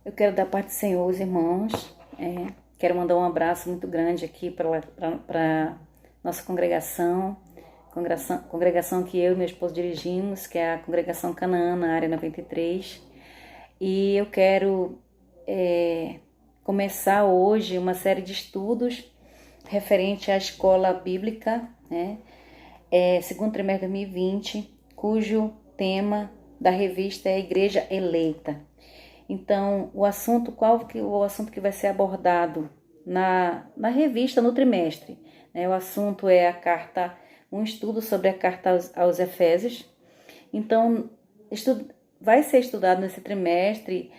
Eu quero dar parte do Senhor aos irmãos. Quero mandar um abraço muito grande aqui para nossa congregação que eu e meu esposo dirigimos, que é a congregação Canaã, na área 93. E eu quero começar hoje uma série de estudos referente à escola bíblica, né? Segundo trimestre de 2020, cujo tema da revista é a Igreja Eleita. Então, o assunto que vai ser abordado na revista, no trimestre, né? O assunto é um estudo sobre a carta aos Efésios. Então, vai ser estudado nesse trimestre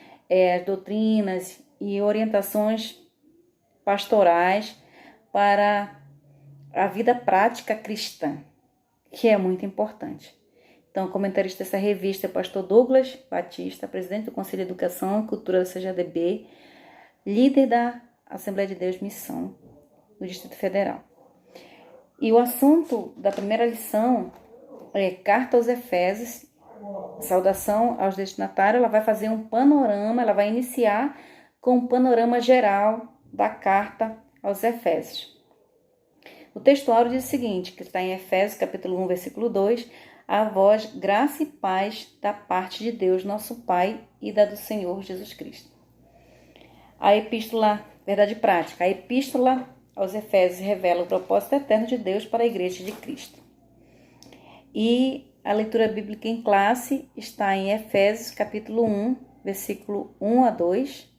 as doutrinas e orientações pastorais para a vida prática cristã, que é muito importante. Então, o comentarista dessa revista é o pastor Douglas Batista, presidente do Conselho de Educação e Cultura da CGADB, líder da Assembleia de Deus Missão, no Distrito Federal. E o assunto da primeira lição é Carta aos Efésios, saudação aos destinatários. Ela vai fazer um panorama, ela vai iniciar com um panorama geral da Carta aos Efésios. O textuário diz o seguinte, que está em Efésios, capítulo 1, versículo 2, a vós, graça e paz da parte de Deus, nosso Pai, e da do Senhor Jesus Cristo. A epístola, verdade prática, a epístola aos Efésios revela o propósito eterno de Deus para a igreja de Cristo. E a leitura bíblica em classe está em Efésios, capítulo 1, versículo 1 a 2,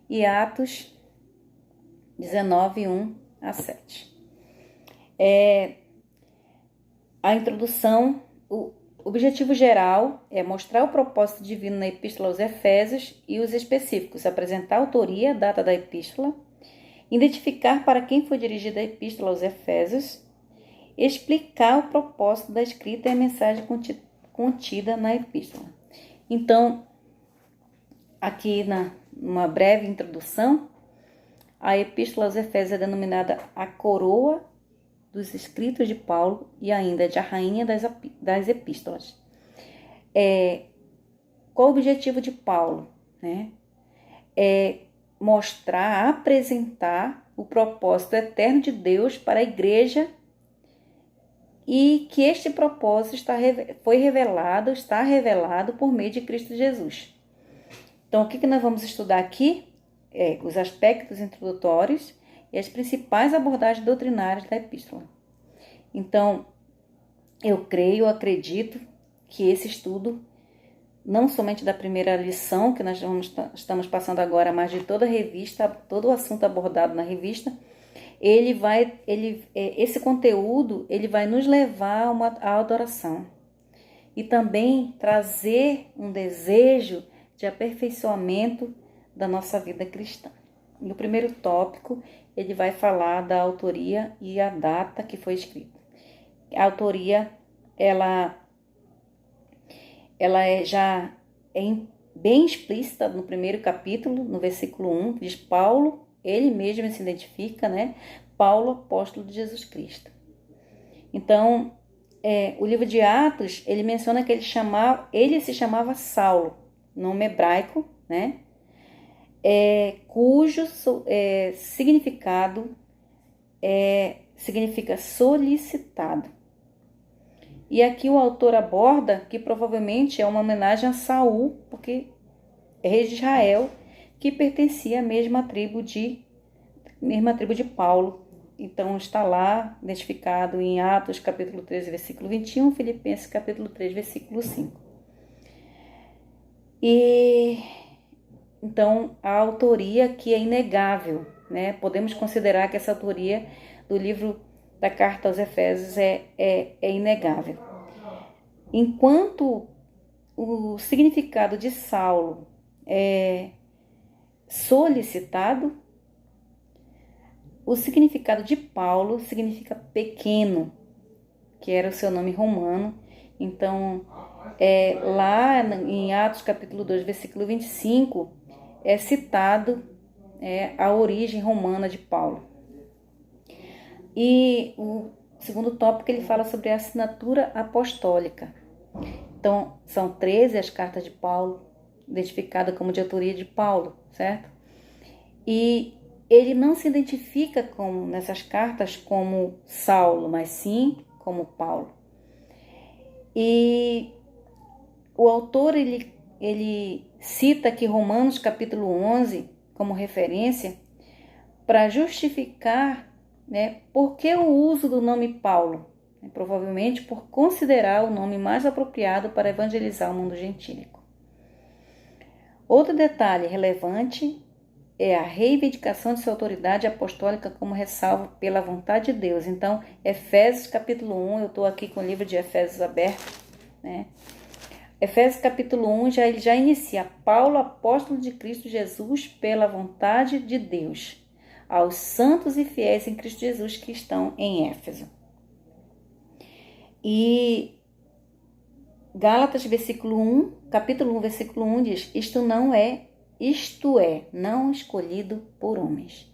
e Atos 19, 1 a 7. A introdução, o objetivo geral é mostrar o propósito divino na epístola aos Efésios e os específicos, apresentar a autoria, a data da epístola, identificar para quem foi dirigida a epístola aos Efésios, explicar o propósito da escrita e a mensagem contida na epístola. Então, aqui numa breve introdução, a epístola aos Efésios é denominada a coroa dos escritos de Paulo e ainda de a rainha das epístolas. Qual o objetivo de Paulo? É mostrar, apresentar o propósito eterno de Deus para a igreja e que este propósito está revelado por meio de Cristo Jesus. Então, o que nós vamos estudar aqui? Os aspectos introdutórios e as principais abordagens doutrinárias da epístola. Então, eu acredito que esse estudo, não somente da primeira lição que nós estamos passando agora, mas de toda a revista, todo o assunto abordado na revista, esse conteúdo ele vai nos levar à adoração e também trazer um desejo de aperfeiçoamento da nossa vida cristã. No primeiro tópico, ele vai falar da autoria e a data que foi escrita. A autoria, ela já é bem explícita no primeiro capítulo, no versículo 1, diz Paulo, ele mesmo se identifica, Paulo, apóstolo de Jesus Cristo. Então, o livro de Atos, ele menciona que ele se chamava Saulo, nome hebraico, cujo significado significa solicitado. E aqui o autor aborda que provavelmente é uma homenagem a Saul, porque é rei de Israel, que pertencia à mesma tribo de Paulo. Então está lá identificado em Atos capítulo 13, versículo 21, Filipenses capítulo 3, versículo 5. E então a autoria que é inegável, Podemos considerar que essa autoria do livro da carta aos Efésios é inegável. Enquanto o significado de Saulo é solicitado, o significado de Paulo significa pequeno, que era o seu nome romano. Então, lá em Atos capítulo 2, versículo 25, é citado a origem romana de Paulo. E o segundo tópico, ele fala sobre a assinatura apostólica. Então, são 13 as cartas de Paulo, identificada como de autoria de Paulo, certo? E ele não se identifica nessas cartas como Saulo, mas sim como Paulo. E o autor, ele cita aqui Romanos capítulo 11 como referência para justificar, né, por que o uso do nome Paulo. Provavelmente por considerar o nome mais apropriado para evangelizar o mundo gentílico. Outro detalhe relevante é a reivindicação de sua autoridade apostólica como ressalva pela vontade de Deus. Então, Efésios capítulo 1, eu estou aqui com o livro de Efésios aberto, né? Efésios capítulo 1 ele já inicia: Paulo, apóstolo de Cristo Jesus, pela vontade de Deus, aos santos e fiéis em Cristo Jesus que estão em Éfeso. E Gálatas capítulo 1, versículo 1 diz: isto é, não escolhido por homens.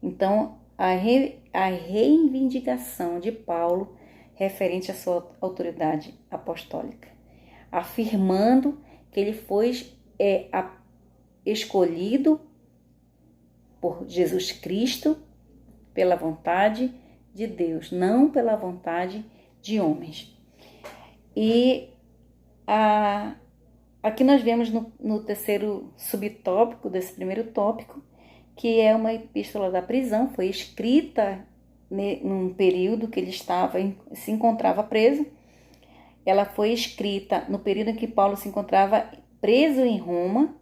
Então, a reivindicação de Paulo referente à sua autoridade apostólica, afirmando que ele foi escolhido por Jesus Cristo pela vontade de Deus, não pela vontade de homens. E aqui nós vemos no terceiro subtópico desse primeiro tópico, que é uma epístola da prisão, foi escrita num período que ele se encontrava preso. Ela foi escrita no período em que Paulo se encontrava preso em Roma,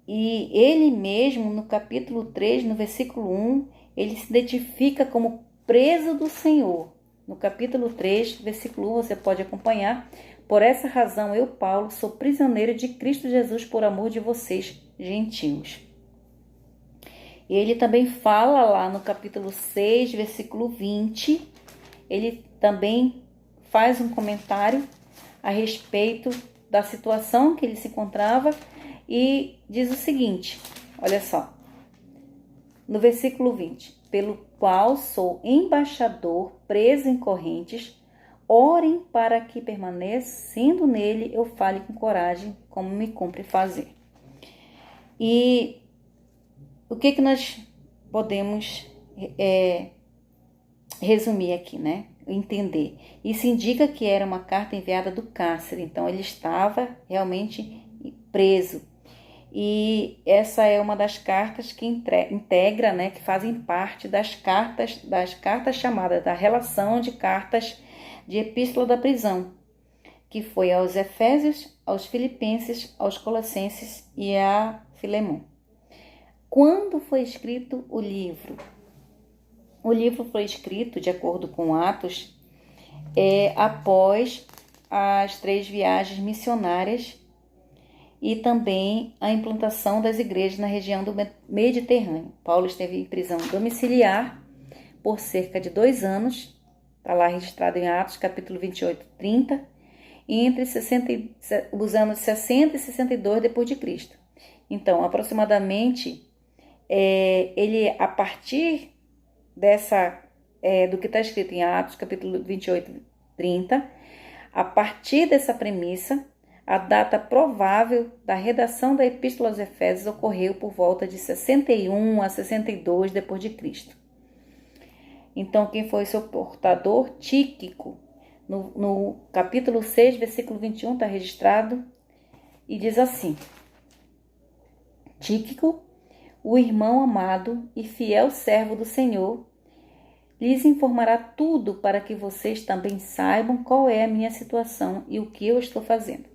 e ele mesmo, no capítulo 3, no versículo 1, ele se identifica como preso do Senhor. No capítulo 3, versículo 1, você pode acompanhar: por essa razão eu, Paulo, sou prisioneiro de Cristo Jesus por amor de vocês, gentios. E ele também fala lá no capítulo 6, versículo 20, ele também faz um comentário a respeito da situação que ele se encontrava e diz o seguinte, olha só, no versículo 20: pelo qual sou embaixador, preso em correntes, orem para que, permanecendo nele, eu fale com coragem, como me cumpre fazer. E o que nós podemos resumir aqui, né? Entender. Isso indica que era uma carta enviada do cárcere, então ele estava realmente preso. E essa é uma das cartas que integra, né, que fazem parte das cartas chamadas da relação de cartas de epístola da prisão, que foi aos Efésios, aos Filipenses, aos Colossenses e a Filemon. Quando foi escrito o livro? O livro foi escrito, de acordo com Atos, após as 3 viagens missionárias e também a implantação das igrejas na região do Mediterrâneo. Paulo esteve em prisão domiciliar por cerca de 2 anos, está lá registrado em Atos, capítulo 28, 30, e entre os anos 60 e 62 depois de Cristo. Então, aproximadamente, ele, a partir do que está escrito em Atos, capítulo 28, 30, a partir dessa premissa, a data provável da redação da Epístola aos Efésios ocorreu por volta de 61 a 62 depois de Cristo. Então, quem foi seu portador? Tíquico. No capítulo 6, versículo 21, está registrado e diz assim: Tíquico, o irmão amado e fiel servo do Senhor, lhes informará tudo para que vocês também saibam qual é a minha situação e o que eu estou fazendo.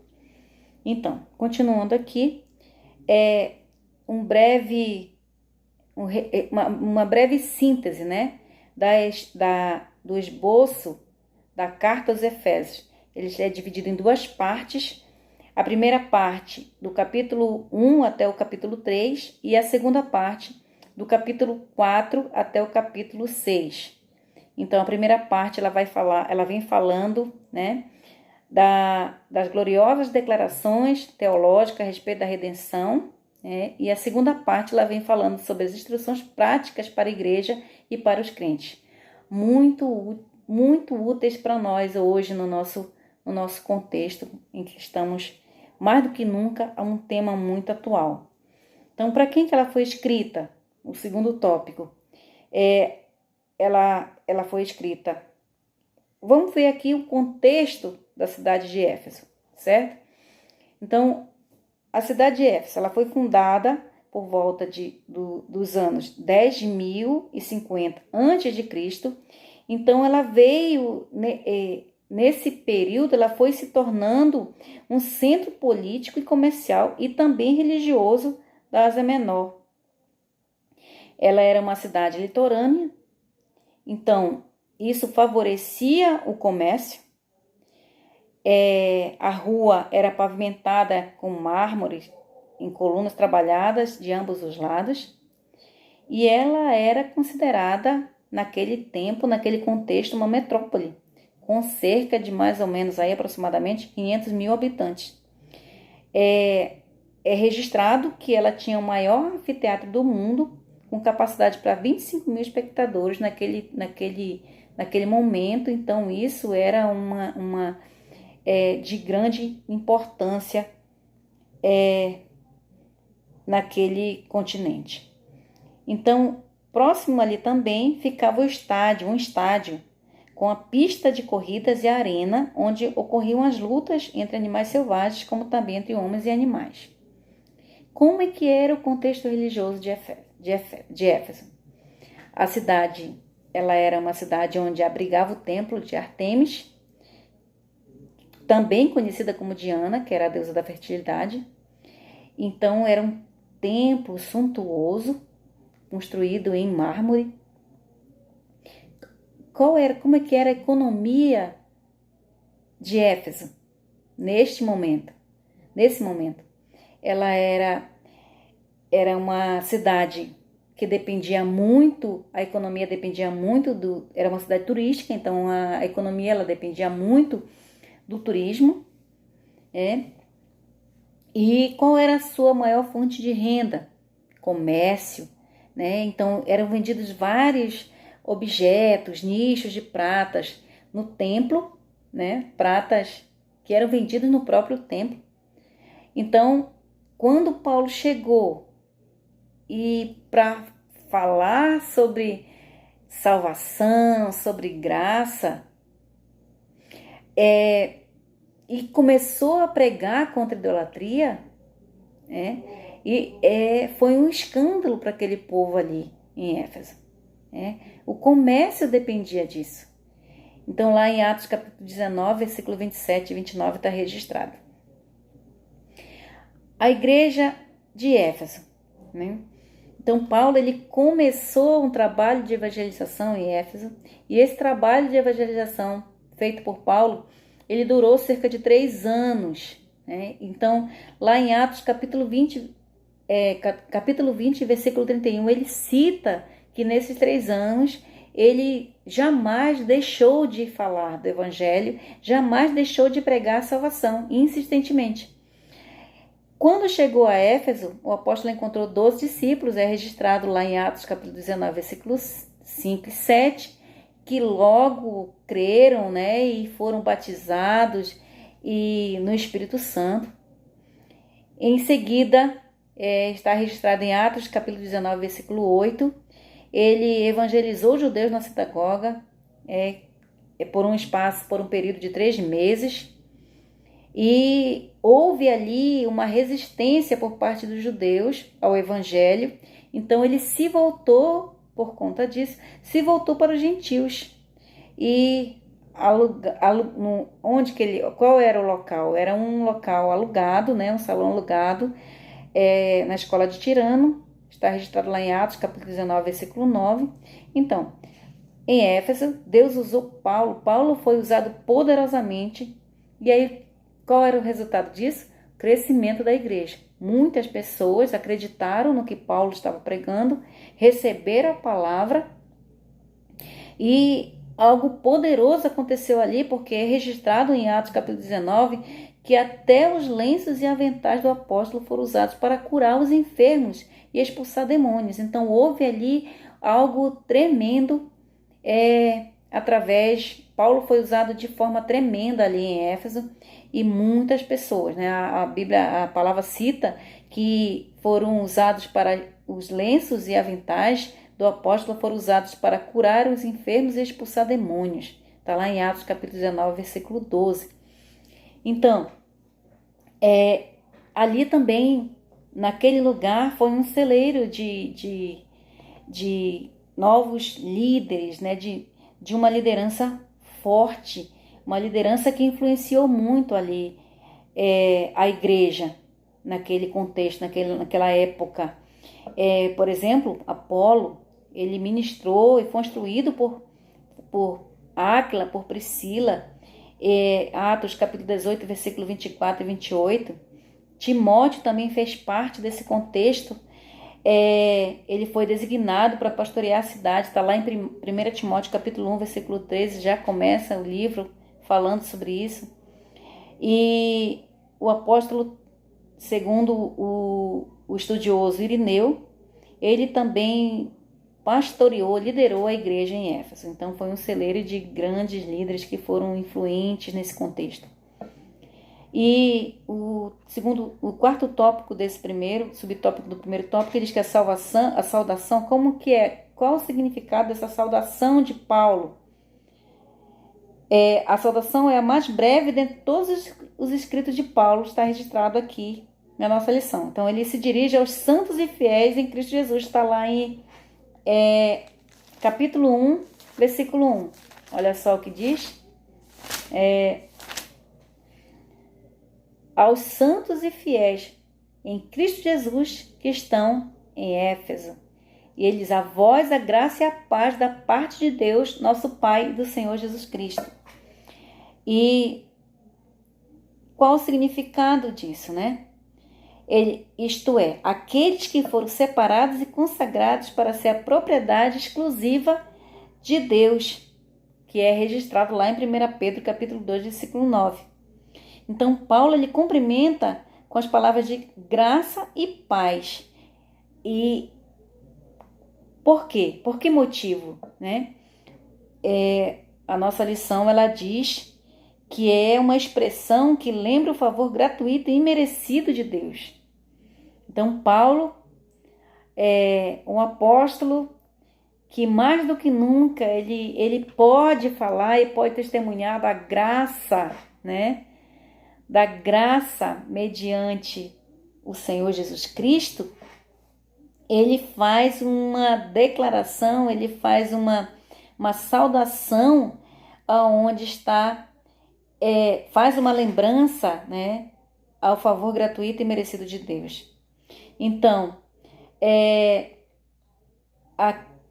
Então, continuando aqui, uma breve síntese, né, do esboço da carta aos Efésios. Ele é dividido em 2 partes. A primeira parte do capítulo 1 até o capítulo 3 e a segunda parte do capítulo 4 até o capítulo 6. Então, a primeira parte ela vem falando, né, das gloriosas declarações teológicas a respeito da redenção, né, e a segunda parte ela vem falando sobre as instruções práticas para a igreja e para os crentes. Muito úteis para nós hoje no nosso contexto em que estamos mais do que nunca, a um tema muito atual. Então, para quem que ela foi escrita? O segundo tópico. Ela foi escrita. Vamos ver aqui o contexto da cidade de Éfeso, certo? Então, a cidade de Éfeso, ela foi fundada por volta dos anos 10.050 a.C. Então, ela veio, nesse período, ela foi se tornando um centro político e comercial e também religioso da Ásia Menor. Ela era uma cidade litorânea, então isso favorecia o comércio. A rua era pavimentada com mármore em colunas trabalhadas de ambos os lados, e ela era considerada, naquele tempo, naquele contexto, uma metrópole, com cerca de mais ou menos, aí, aproximadamente 500 mil habitantes. É registrado que ela tinha o maior anfiteatro do mundo, com capacidade para 25 mil espectadores naquele momento. Então, isso era de grande importância naquele continente. Então, próximo ali também ficava um estádio com a pista de corridas e a arena, onde ocorriam as lutas entre animais selvagens, como também entre homens e animais. Como é que era o contexto religioso de Éfeso? A cidade, ela era uma cidade onde abrigava o templo de Ártemis, também conhecida como Diana, que era a deusa da fertilidade. Então, era um templo suntuoso, construído em mármore. Como é que era a economia de Éfeso nesse momento? Ela era uma cidade que dependia muito, a economia dependia muito era uma cidade turística, então a economia ela dependia muito do turismo, E qual era a sua maior fonte de renda? Comércio, Então eram vendidos vários objetos, nichos de pratas no templo, Pratas que eram vendidos no próprio templo. Então, quando Paulo chegou e para falar sobre salvação, sobre graça, e começou a pregar contra a idolatria, foi um escândalo para aquele povo ali em Éfeso. O comércio dependia disso. Então, lá em Atos capítulo 19, versículo 27 e 29 está registrado. A igreja de Éfeso. Então, Paulo ele começou um trabalho de evangelização em Éfeso, e esse trabalho de evangelização feito por Paulo, ele durou cerca de 3 anos. Então, lá em Atos capítulo 20, versículo 31, ele cita que nesses 3 anos ele jamais deixou de falar do evangelho, jamais deixou de pregar a salvação, insistentemente. Quando chegou a Éfeso, o apóstolo encontrou 12 discípulos, é registrado lá em Atos capítulo 19, versículos 5 e 7, que logo creram, e foram batizados no Espírito Santo. Em seguida, está registrado em Atos capítulo 19, versículo 8, ele evangelizou os judeus na sinagoga por um período de 3 meses, e houve ali uma resistência por parte dos judeus ao evangelho. Então ele se voltou, por conta disso, para os gentios. E qual era o local? Era um local alugado, um salão alugado na escola de Tirano. Está registrado lá em Atos, capítulo 19, versículo 9. Então, em Éfeso, Deus usou Paulo. Paulo foi usado poderosamente. E aí, qual era o resultado disso? Crescimento da igreja. Muitas pessoas acreditaram no que Paulo estava pregando, receberam a palavra, e algo poderoso aconteceu ali, porque é registrado em Atos capítulo 19 que até os lenços e aventais do apóstolo foram usados para curar os enfermos e expulsar demônios. Então houve ali algo tremendo Paulo foi usado de forma tremenda ali em Éfeso, e muitas pessoas, né? A Bíblia, a palavra cita que foram usados para os lenços e aventais do apóstolo foram usados para curar os enfermos e expulsar demônios. Está lá em Atos capítulo 19, versículo 12. Então, ali também, naquele lugar, foi um celeiro de novos líderes, né? De uma liderança forte, uma liderança que influenciou muito ali a igreja, naquele contexto, naquela época. Por exemplo, Apolo, ele ministrou e foi instruído por Áquila, por Priscila, Atos capítulo 18, versículo 24 e 28. Timóteo também fez parte desse contexto. Ele foi designado para pastorear a cidade, está lá em 1 Timóteo capítulo 1, versículo 13, já começa o livro falando sobre isso. E o apóstolo, segundo o estudioso Irineu, ele também pastoreou, liderou a igreja em Éfeso. Então foi um celeiro de grandes líderes que foram influentes nesse contexto. E o quarto tópico desse subtópico do primeiro tópico, ele diz que a saudação, qual o significado dessa saudação de Paulo? A saudação é a mais breve dentre todos os escritos de Paulo, está registrado aqui na nossa lição. Então ele se dirige aos santos e fiéis em Cristo Jesus, está lá em capítulo 1, versículo 1. Olha só o que diz. Aos santos e fiéis em Cristo Jesus que estão em Éfeso. E ele diz: a vós a graça e a paz da parte de Deus, nosso Pai, e do Senhor Jesus Cristo. E qual o significado disso, né? Isto é, aqueles que foram separados e consagrados para ser a propriedade exclusiva de Deus, que é registrado lá em 1 Pedro capítulo 2, versículo 9. Então, Paulo, ele cumprimenta com as palavras de graça e paz. E por quê? Por que motivo, né? A nossa lição, ela diz que é uma expressão que lembra o favor gratuito e imerecido de Deus. Então, Paulo é um apóstolo que mais do que nunca ele pode falar e pode testemunhar da graça, né? Da graça mediante o Senhor Jesus Cristo. Ele faz uma declaração, ele faz uma saudação aonde está, faz uma lembrança, né, ao favor gratuito e merecido de Deus. Então,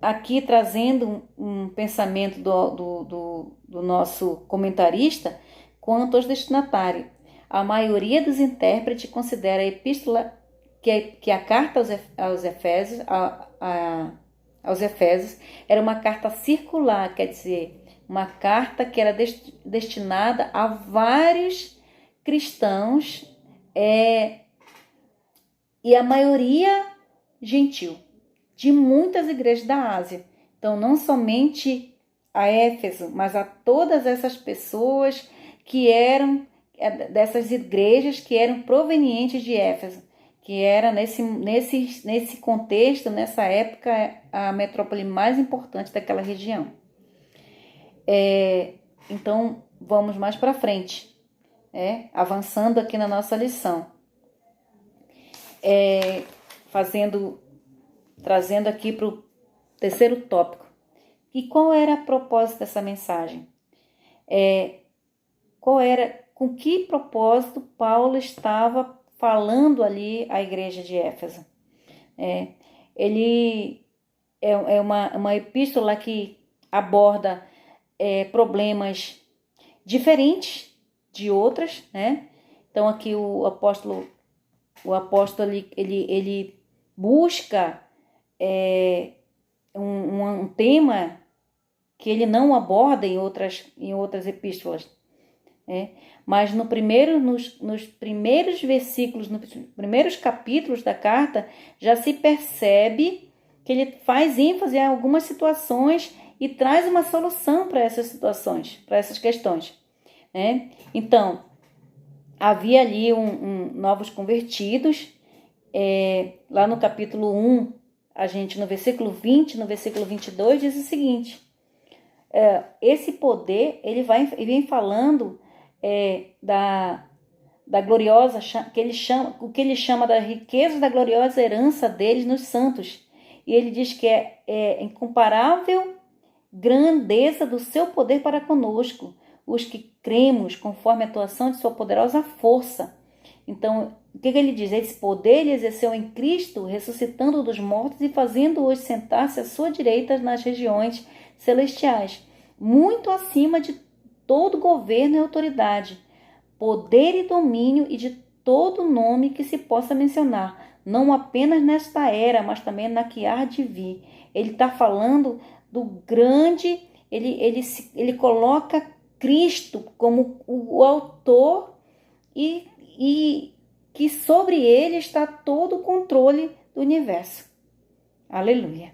aqui trazendo um pensamento do nosso comentarista quanto aos destinatários. A maioria dos intérpretes considera a epístola, que a carta aos Efésios era uma carta circular, quer dizer, uma carta que era destinada a vários cristãos, e a maioria gentil, de muitas igrejas da Ásia. Então, não somente a Éfeso, mas a todas essas pessoas que eram dessas igrejas que eram provenientes de Éfeso, que era nesse contexto, nessa época, a metrópole mais importante daquela região. Então, vamos mais para frente, avançando aqui na nossa lição. Trazendo aqui para o terceiro tópico. E qual era a propósito dessa mensagem? Com que propósito Paulo estava falando ali à igreja de Éfeso? Ele é uma epístola que aborda problemas diferentes de outras, né? Então aqui o apóstolo ele busca um tema que ele não aborda em outras epístolas. Mas nos primeiros versículos, nos primeiros capítulos da carta, já se percebe que ele faz ênfase em algumas situações e traz uma solução para essas situações, para essas questões, né? Então, havia ali novos convertidos. Lá no capítulo 1, a gente no versículo 20, no versículo 22, diz o seguinte: esse poder, ele vem falando da gloriosa, o que ele chama da riqueza da gloriosa herança deles nos santos. E ele diz que é incomparável grandeza do seu poder para conosco, os que cremos conforme a atuação de sua poderosa força. Então, o que ele diz? Esse poder ele exerceu em Cristo, ressuscitando dos mortos e fazendo-os sentar-se à sua direita nas regiões celestiais, muito acima de todo governo e autoridade, poder e domínio e de todo nome que se possa mencionar, não apenas nesta era, mas também na que há de vir. Ele está falando do grande, ele coloca Cristo como o autor e que sobre ele está todo o controle do universo. Aleluia.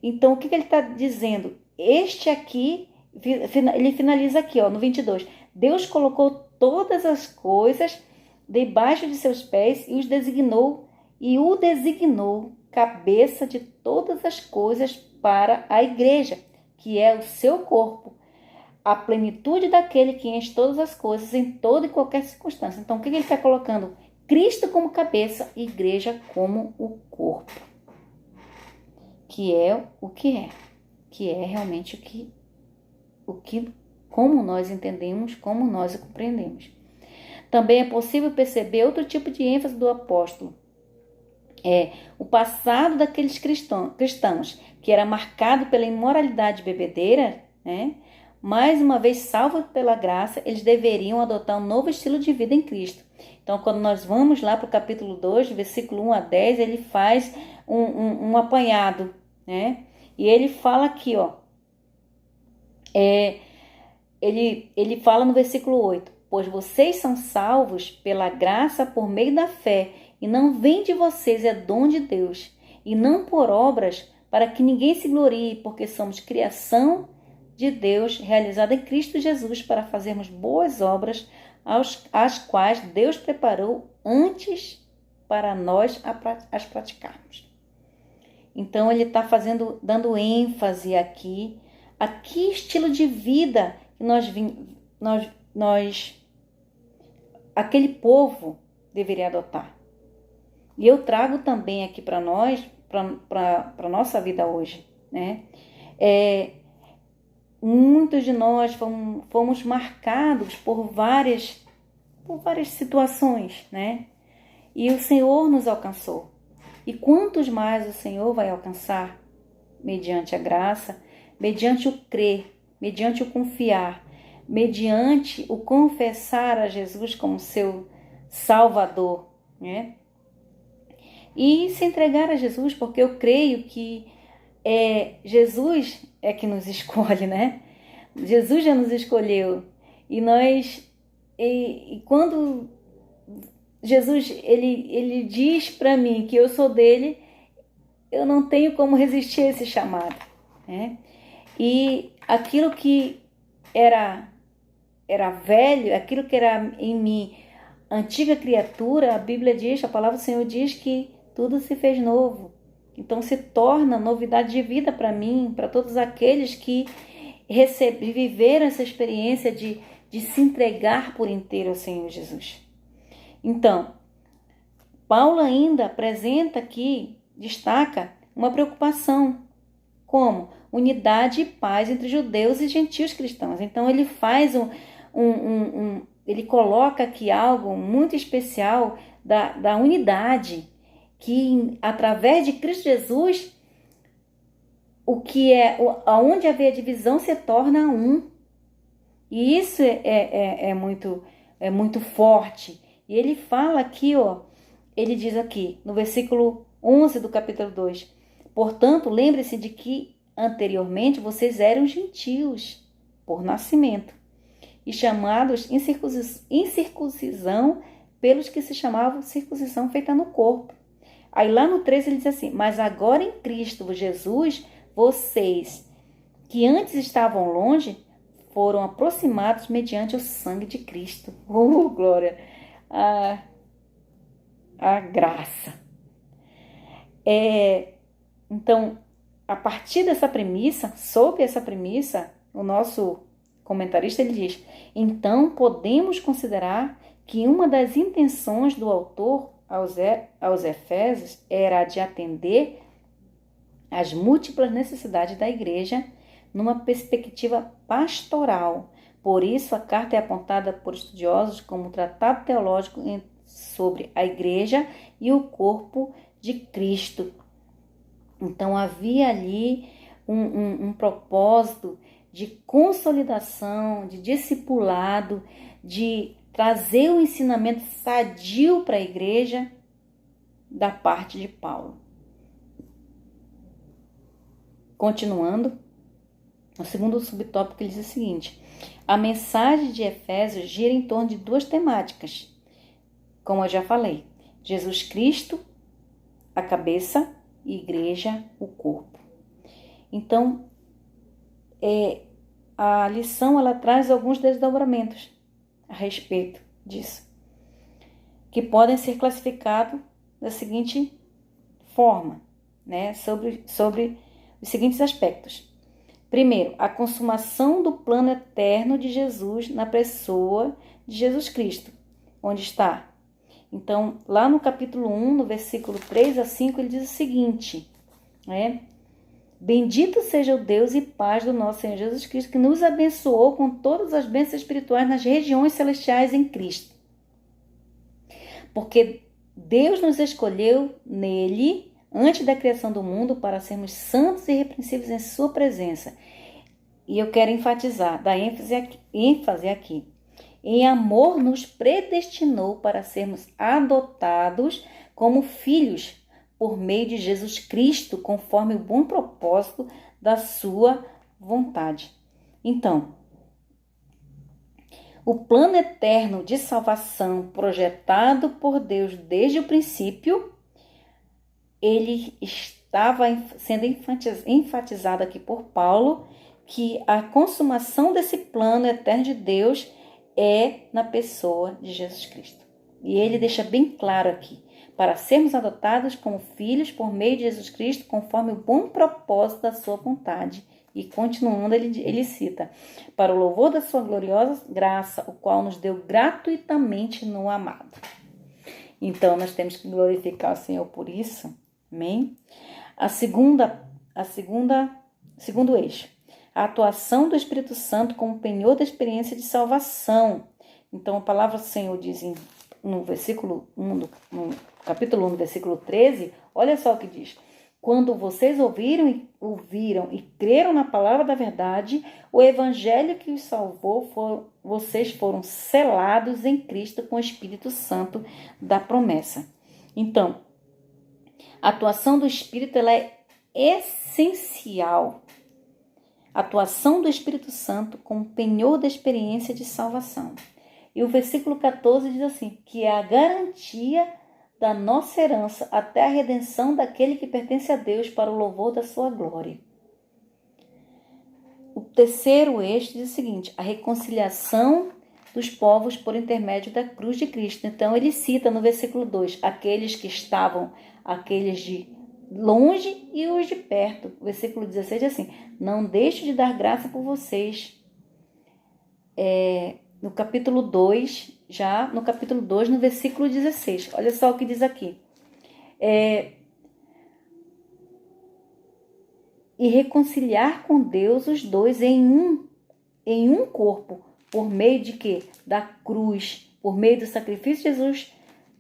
Então, o que ele está dizendo? Este aqui, ele finaliza aqui, no 22. Deus colocou todas as coisas debaixo de seus pés e o designou cabeça de todas as coisas para a igreja, que é o seu corpo, a plenitude daquele que enche todas as coisas em toda e qualquer circunstância. Então, o que ele está colocando? Cristo como cabeça e igreja como o corpo, que é o que é realmente como nós entendemos, como nós o compreendemos. Também é possível perceber outro tipo de ênfase do apóstolo. O passado daqueles cristãos, que era marcado pela imoralidade bebedeira, né? Mais uma vez salvos pela graça, eles deveriam adotar um novo estilo de vida em Cristo. Então, quando nós vamos lá para o capítulo 2, versículo 1 a 10, ele faz um apanhado, né? E ele fala aqui, ele fala no versículo 8: pois vocês são salvos pela graça por meio da fé, e não vem de vocês, é dom de Deus, e não por obras, para que ninguém se glorie, porque somos criação de Deus, realizada em Cristo Jesus, para fazermos boas obras, as quais Deus preparou antes para nós as praticarmos. Então ele está dando ênfase aqui, a que estilo de vida que aquele povo deveria adotar. E eu trago também aqui para nós, para a nossa vida hoje, né? Muitos de nós fomos marcados por várias situações, né? E o Senhor nos alcançou. E quantos mais o Senhor vai alcançar? Mediante a graça, mediante o crer, mediante o confiar, mediante o confessar a Jesus como seu Salvador, né? E se entregar a Jesus, porque eu creio que Jesus é que nos escolhe, né? Jesus já nos escolheu. E quando Jesus ele diz para mim que eu sou dele, eu não tenho como resistir a esse chamado, né? E aquilo que era velho, aquilo que era em mim antiga criatura, a Bíblia diz, a palavra do Senhor diz que tudo se fez novo. Então se torna novidade de vida para mim, para todos aqueles que viveram essa experiência de se entregar por inteiro ao Senhor Jesus. Então, Paulo ainda apresenta aqui, destaca uma preocupação, como unidade e paz entre judeus e gentios cristãos. Então ele faz ele coloca aqui algo muito especial da unidade, que através de Cristo Jesus, aonde havia divisão se torna um. E isso é muito forte. E ele fala aqui, ele diz aqui, no versículo 11 do capítulo 2, portanto, lembre-se de que anteriormente vocês eram gentios por nascimento e chamados incircuncisão pelos que se chamavam circuncisão feita no corpo, Aí lá no 13 ele diz assim: mas agora em Cristo Jesus, vocês que antes estavam longe, foram aproximados mediante o sangue de Cristo. Glória! A graça. Então, a partir dessa premissa, sob essa premissa, o nosso comentarista ele diz: então podemos considerar que uma das intenções do autor aos Efésios era a de atender às múltiplas necessidades da igreja numa perspectiva pastoral. Por isso, a carta é apontada por estudiosos como um tratado teológico sobre a igreja e o corpo de Cristo. Então, havia ali um propósito de consolidação, de discipulado, de trazer um ensinamento sadio para a igreja da parte de Paulo. Continuando, o segundo subtópico ele diz o seguinte: a mensagem de Efésios gira em torno de duas temáticas, como eu já falei: Jesus Cristo, a cabeça, e igreja, o corpo. Então, a lição ela traz alguns desdobramentos a respeito disso, que podem ser classificados da seguinte forma, né, sobre os seguintes aspectos. Primeiro, a consumação do plano eterno de Jesus na pessoa de Jesus Cristo. Onde está? Então, lá no capítulo 1, no versículo 3 a 5, ele diz o seguinte, né? Bendito seja o Deus e Pai do nosso Senhor Jesus Cristo, que nos abençoou com todas as bênçãos espirituais nas regiões celestiais em Cristo. Porque Deus nos escolheu nele, antes da criação do mundo, para sermos santos e irrepreensíveis em sua presença. E eu quero enfatizar, dar ênfase aqui. Em amor nos predestinou para sermos adotados como filhos por meio de Jesus Cristo, conforme o bom propósito da sua vontade. Então, o plano eterno de salvação projetado por Deus desde o princípio, ele estava sendo enfatizado aqui por Paulo, que a consumação desse plano eterno de Deus é na pessoa de Jesus Cristo. E ele deixa bem claro aqui, para sermos adotados como filhos por meio de Jesus Cristo, conforme o bom propósito da sua vontade. E continuando, ele cita, para o louvor da sua gloriosa graça, o qual nos deu gratuitamente no amado. Então, nós temos que glorificar o Senhor por isso. Amém? Segundo eixo, a atuação do Espírito Santo como penhor da experiência de salvação. Então, a palavra do Senhor diz no versículo 1, no capítulo 1, no versículo 13, olha só o que diz. Quando vocês ouviram e creram na palavra da verdade, o evangelho que os salvou, vocês foram selados em Cristo com o Espírito Santo da promessa. Então, a atuação do Espírito ela é essencial. A atuação do Espírito Santo como penhor da experiência de salvação. E o versículo 14 diz assim, que é a garantia da nossa herança até a redenção daquele que pertence a Deus para o louvor da sua glória. O terceiro eixo diz o seguinte, a reconciliação dos povos por intermédio da cruz de Cristo. Então ele cita no versículo 2, aqueles que estavam, aqueles de longe e os de perto. O versículo 16 diz assim, não deixe de dar graça por vocês. No capítulo 2, no versículo 16, olha só o que diz aqui. E reconciliar com Deus os dois em um corpo, por meio de quê? Da cruz, por meio do sacrifício de Jesus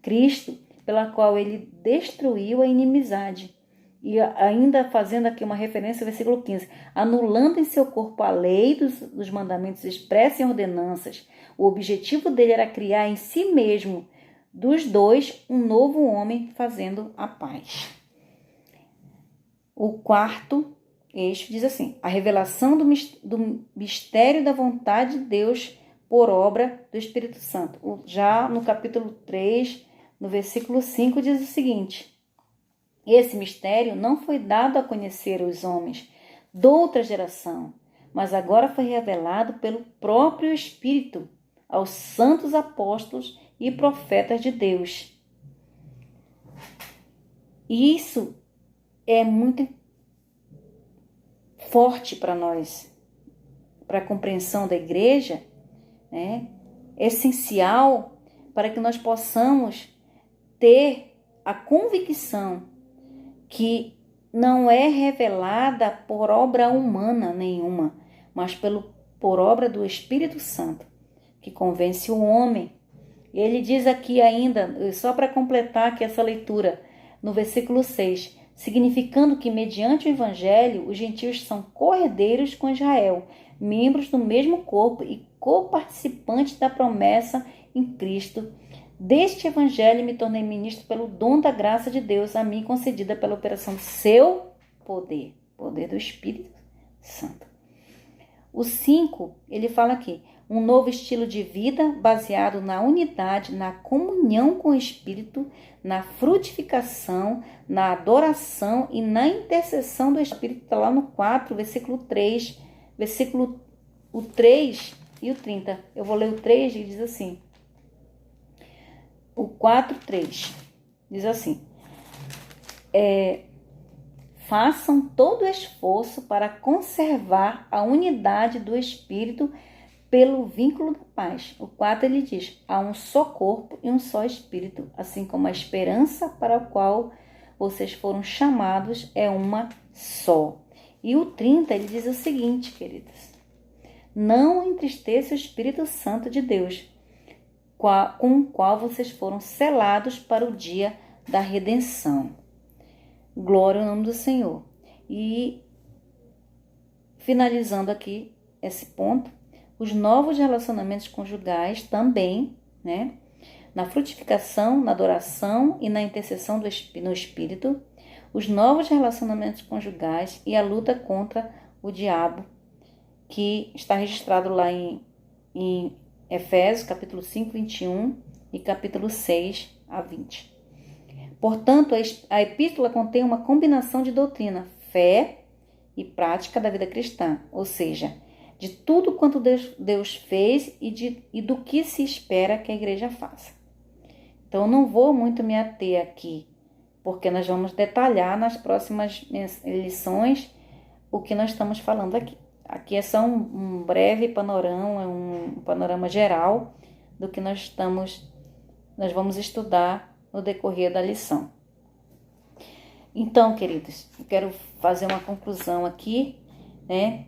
Cristo, pela qual ele destruiu a inimizade. E ainda fazendo aqui uma referência ao versículo 15, anulando em seu corpo a lei dos mandamentos expressos em ordenanças. O objetivo dele era criar em si mesmo, dos dois, um novo homem fazendo a paz. O quarto eixo diz assim, a revelação do mistério da vontade de Deus por obra do Espírito Santo. Já no capítulo 3, no versículo 5, diz o seguinte, Esse mistério não foi dado a conhecer os homens de outra geração, mas agora foi revelado pelo próprio Espírito aos santos apóstolos e profetas de Deus. E isso é muito forte para nós, para a compreensão da igreja, né? É essencial para que nós possamos ter a convicção que não é revelada por obra humana nenhuma, mas por obra do Espírito Santo, que convence o homem. Ele diz aqui ainda, só para completar aqui essa leitura, no versículo 6, significando que, mediante o Evangelho, os gentios são co-herdeiros com Israel, membros do mesmo corpo e co-participantes da promessa em Cristo. Deste Evangelho me tornei ministro pelo dom da graça de Deus a mim concedida pela operação do seu poder, poder do Espírito Santo. O 5, ele fala aqui, um novo estilo de vida baseado na unidade, na comunhão com o Espírito, na frutificação, na adoração e na intercessão do Espírito. Está lá no 4, versículo 3, versículo o 3 e o 30. Eu vou ler o 3 e diz assim, o 4, 3, diz assim, façam todo o esforço para conservar a unidade do Espírito pelo vínculo da paz. O 4 ele diz, há um só corpo e um só Espírito, assim como a esperança para a qual vocês foram chamados é uma só. E o 30 ele diz o seguinte, queridas, não entristeça o Espírito Santo de Deus, com o qual vocês foram selados para o dia da redenção. Glória ao nome do Senhor. E finalizando aqui esse ponto, os novos relacionamentos conjugais também, né? Na frutificação, na adoração e na intercessão no Espírito, os novos relacionamentos conjugais e a luta contra o diabo, que está registrado lá em Efésios, capítulo 5, 21 e capítulo 6 a 20. Portanto, a epístola contém uma combinação de doutrina, fé e prática da vida cristã, ou seja, de tudo quanto Deus fez e do que se espera que a igreja faça. Então, eu não vou muito me ater aqui, porque nós vamos detalhar nas próximas lições o que nós estamos falando aqui. Aqui é só um breve panorama, um panorama geral do que nós vamos estudar no decorrer da lição. Então, queridos, eu quero fazer uma conclusão aqui, né?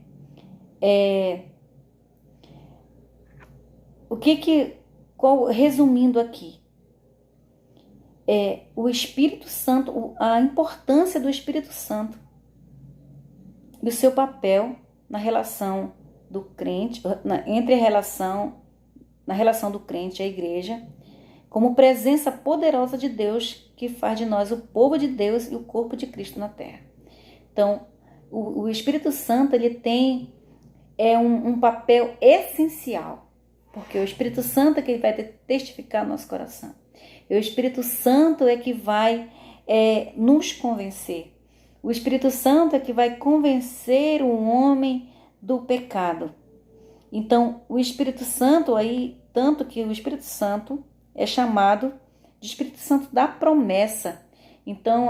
Resumindo aqui, o Espírito Santo, a importância do Espírito Santo e o seu papel na relação do crente, na relação do crente e a igreja, como presença poderosa de Deus que faz de nós o povo de Deus e o corpo de Cristo na terra. Então, o Espírito Santo ele tem um papel essencial, porque o Espírito Santo é que vai testificar no nosso coração. E o Espírito Santo é que vai nos convencer. O Espírito Santo é que vai convencer o homem do pecado. Então, o Espírito Santo tanto que o Espírito Santo é chamado de Espírito Santo da promessa. Então,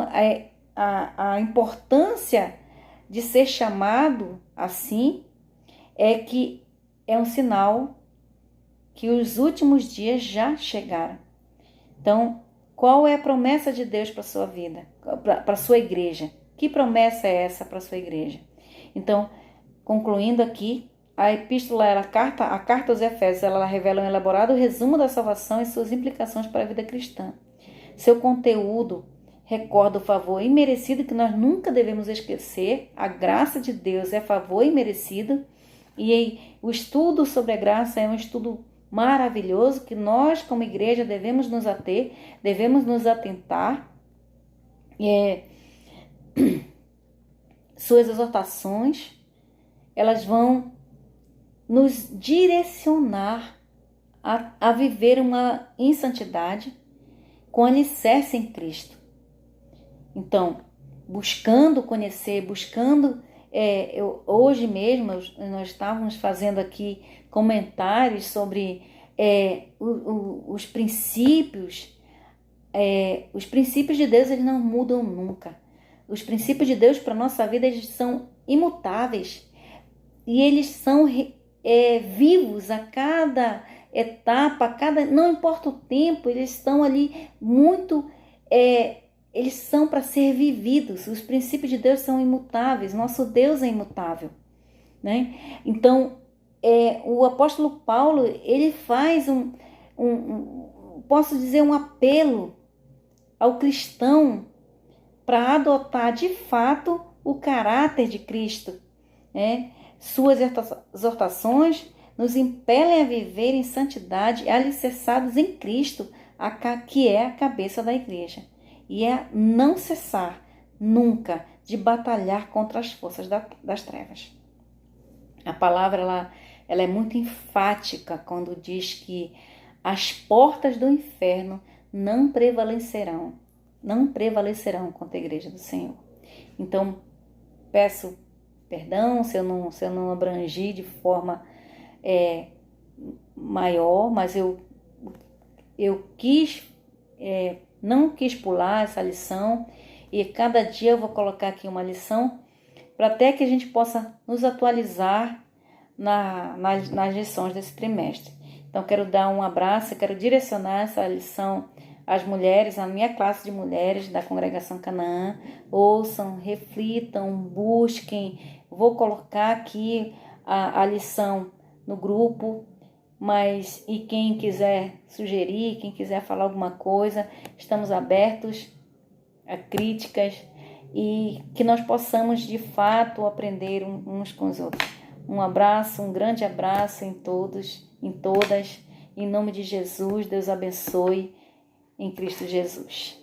a importância de ser chamado assim é que é um sinal que os últimos dias já chegaram. Então, qual é a promessa de Deus para a sua vida, para a sua igreja? Que promessa é essa para a sua igreja? Então, concluindo aqui, a epístola, a carta aos Efésios, ela revela um elaborado resumo da salvação e suas implicações para a vida cristã. Seu conteúdo recorda o favor imerecido que nós nunca devemos esquecer. A graça de Deus é favor imerecido. E o estudo sobre a graça é um estudo maravilhoso que nós, como igreja, devemos nos ater, devemos nos atentar. Suas exortações, elas vão nos direcionar a viver em santidade com alicerce em Cristo. Então, buscando conhecer, buscando... hoje mesmo nós estávamos fazendo aqui comentários sobre os princípios. Os princípios de Deus, eles não mudam nunca. Os princípios de Deus para a nossa vida, eles são imutáveis. E eles são vivos a cada etapa, não importa o tempo, eles estão ali muito... eles são para ser vividos. Os princípios de Deus são imutáveis. Nosso Deus é imutável, né? Então, o apóstolo Paulo, ele faz posso dizer, um apelo ao cristão para adotar de fato o caráter de Cristo, né? Suas exortações nos impelem a viver em santidade, alicerçados em Cristo, que é a cabeça da igreja. E é não cessar nunca de batalhar contra as forças das trevas. A palavra ela é muito enfática quando diz que as portas do inferno não prevalecerão contra a igreja do Senhor. Então, peço perdão se eu não abrangi de forma maior, mas eu não quis pular essa lição, e cada dia eu vou colocar aqui uma lição para até que a gente possa nos atualizar nas lições desse trimestre. Então, quero dar um abraço, quero direcionar essa lição às mulheres, à minha classe de mulheres da Congregação Canaã. Ouçam, reflitam, busquem. Vou colocar aqui a lição no grupo, e quem quiser sugerir, quem quiser falar alguma coisa, estamos abertos a críticas e que nós possamos de fato aprender uns com os outros. Um abraço, um grande abraço em todos, em todas. Em nome de Jesus, Deus abençoe em Cristo Jesus.